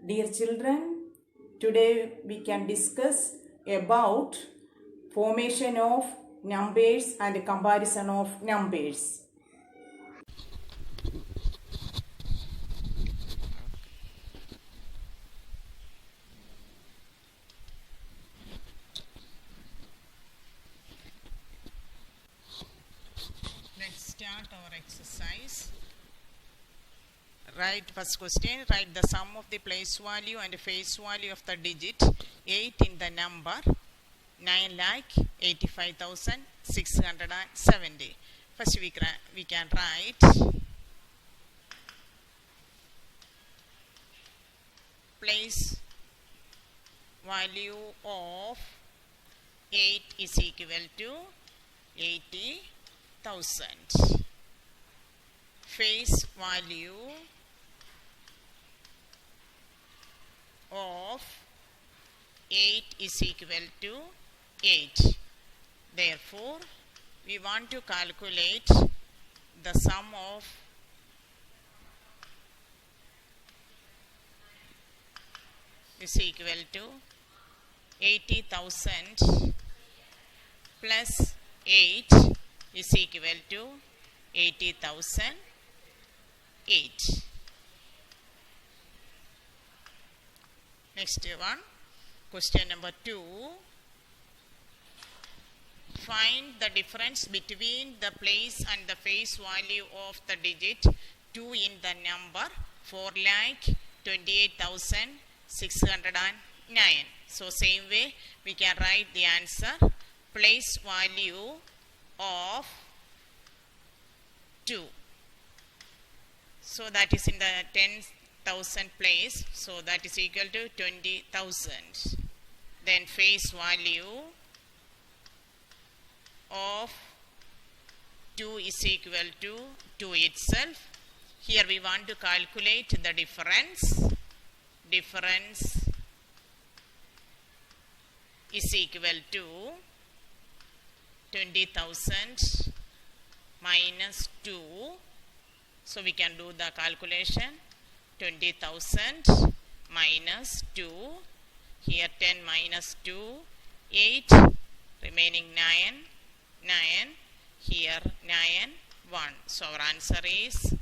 Dear children, today we can discuss about formation of numbers and comparison of numbers. Let's start our exercise. Write first question. Write the sum of the place value and face value of the digit 8 in the number 9,85,670. First we can write place value of 8 is equal to 80,000. Face value of 8 is equal to 8. Therefore, we want to calculate the sum of is equal to 80,000 plus 8 is equal to 80,008. Next one, question number 2. Find the difference between the place and the face value of the digit 2 in the number 4,28,609. So same way we can write the answer. Place value of 2. So that is in the 10,000 place. So that is equal to 20,000. Then face value of 2 is equal to 2 itself. Here we want to calculate the difference. Difference is equal to 20,000 minus 2. So we can do the calculation. 20,000 minus 2. Here 10 minus 2, 8. Remaining 9. 9. Here 9, 1. So our answer is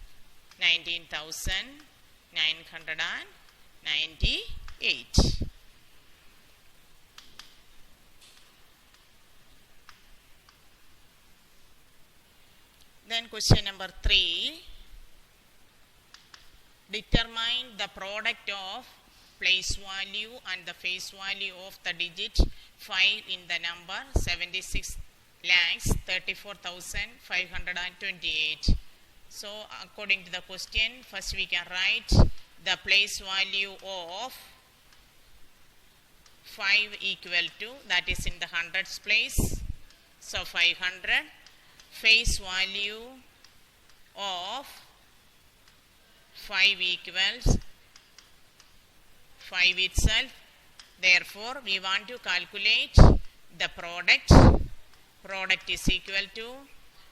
19,998. Then question number 3. Determine the product of place value and the face value of the digit 5 in the number 76,34,528. So according to the question, first we can write the place value of 5 equal to, that is in the hundreds place, so 500. Face value of 5 equals 5 itself. Therefore, we want to calculate the product. Product is equal to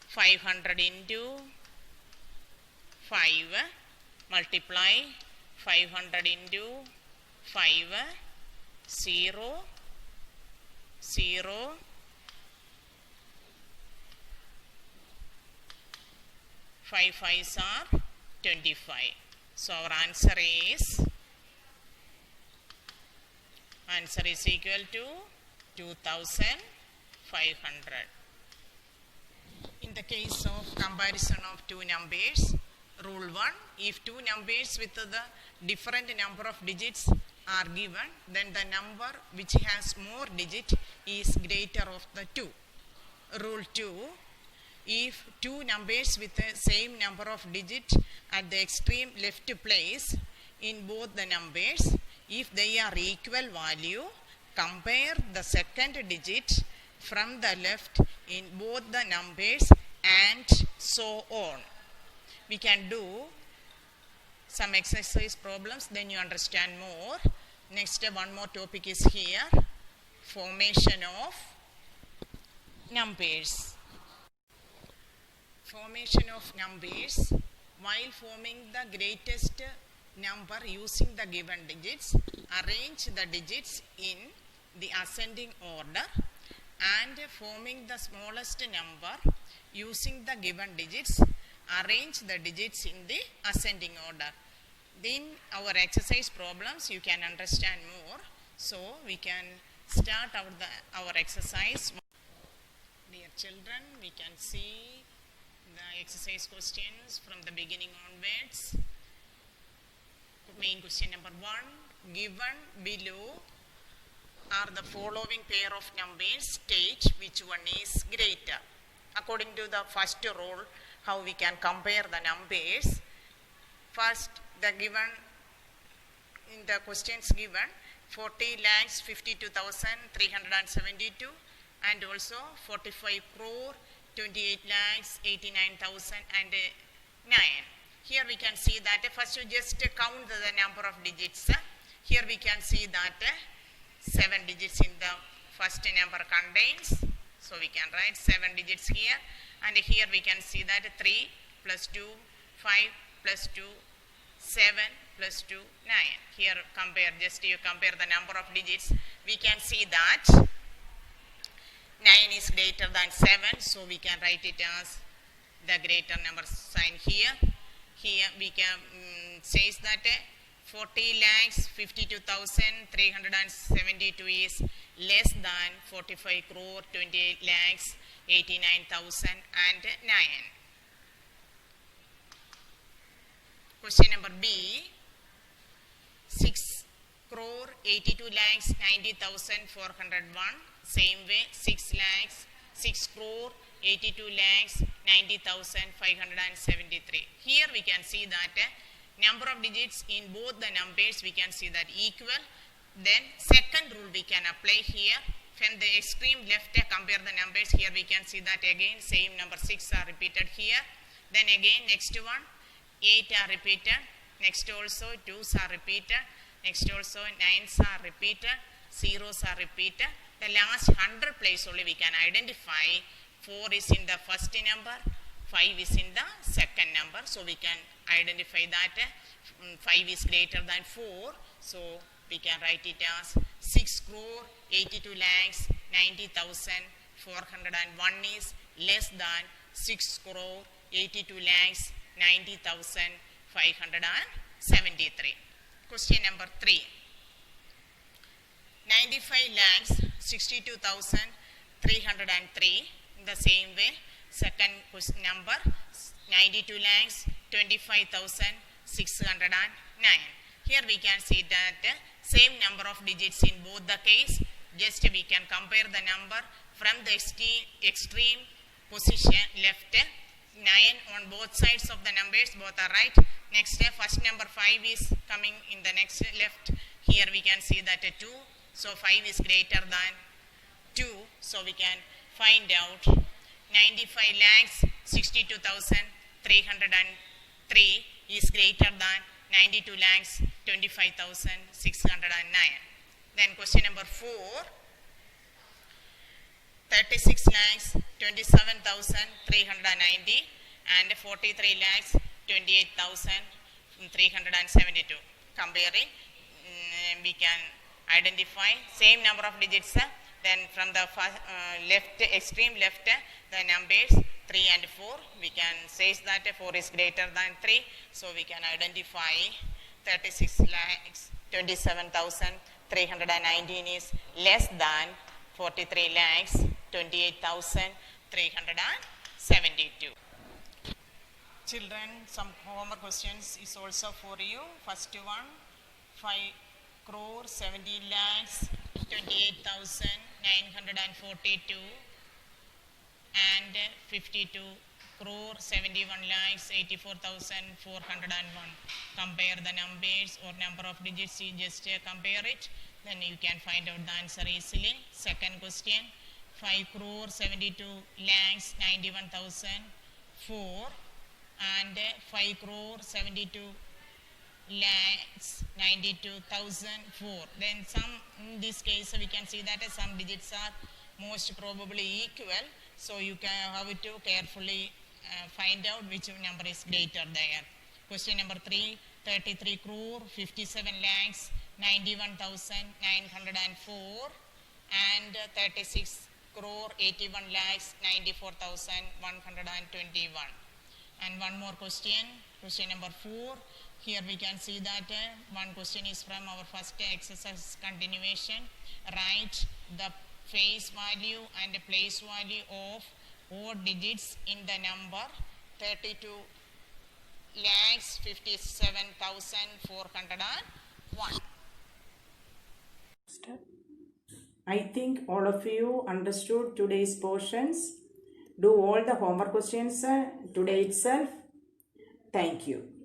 500 into 5 multiply 500 into 5 0 0 5 5s are 25. So our answer is equal to 2,500. In the case of comparison of two numbers, rule 1, if two numbers with the different number of digits are given, then the number which has more digit is greater of the two. Rule 2, if two numbers with the same number of digits at the extreme left place in both the numbers, if they are equal value, compare the second digit from the left in both the numbers and so on. We can do some exercise problems, then you understand more. Next, one more topic is here, formation of numbers. Formation of numbers. While forming the greatest number using the given digits, arrange the digits in the ascending order, and forming the smallest number using the given digits, arrange the digits in the ascending order. In our exercise problems you can understand more, so we can start our exercise. Dear children, we can see the exercise questions from the beginning onwards. Main question number 1, given below are the following pair of numbers, state which one is greater. According to the first rule, how we can compare the numbers. First, the given in the questions given 40,52,372 and also 45,28,89,009. Here we can see that first you just count the number of digits. Here we can see that 7 digits in the first number contains. So we can write 7 digits here, and here we can see that 3 plus 2, 5 plus 2, 7 plus 2, 9. Here you compare the number of digits. We can see that 9 is greater than 7, so we can write it as the greater number sign here. Here we can say that 40,52,372 is less than 45,28,89,009. Question number B, 6,82,90,401. Same way, 6,82,90,573. Here we can see that number of digits in both the numbers we can see that equal. Then second rule we can apply here. From the extreme left compare the numbers. Here we can see that again same number 6 are repeated here. Then again next one 8 are repeated. Next also 2s are repeated. Next also 9s are repeated. Zeros are repeated. The last 100 place only we can identify 4 is in the first number, 5 is in the second number. So we can identify that 5 is greater than 4. So we can write it as 6,82,90,401 is less than 6,82,90,573. Question number 3. 95,62,303. In the same way, second question number 92,25,609. Here we can see that same number of digits in both the case. Just we can compare the number from the extreme position left. 9 on both sides of the numbers, both are right. Next first number 5 is coming in the next left. Here we can see that 2. So 5 is greater than 2. So we can find out 95,62,303 is greater than 92,25,609. Then question number 4. 36,27,390 and 43,28,372. Comparing, we can identify same number of digits. Then from the left, extreme left, the numbers 3 and 4. We can say that 4 is greater than 3. So we can identify 36,27,319 is less than 43,28,372. Children, some homework questions is also for you. First one, 5,70,28,942 and 52,71,84,401. Compare the numbers or number of digits. You just compare it. Then you can find out the answer easily. Second question, 5,72,91,004 and 5,72,92,004. Then in this case we can see that some digits are most probably equal. So you can have to carefully find out which number is greater there. Question number 3, 33 crore 57 lakhs 91,904 and 36 crore 81 lakhs 94,121. And one more question, question number 4. Here we can see that one question is from our first exercise continuation. Write the face value and place value of odd digits in the number 32 lakhs 57,401. I think all of you understood today's portions. Do all the homework questions today itself. Thank you.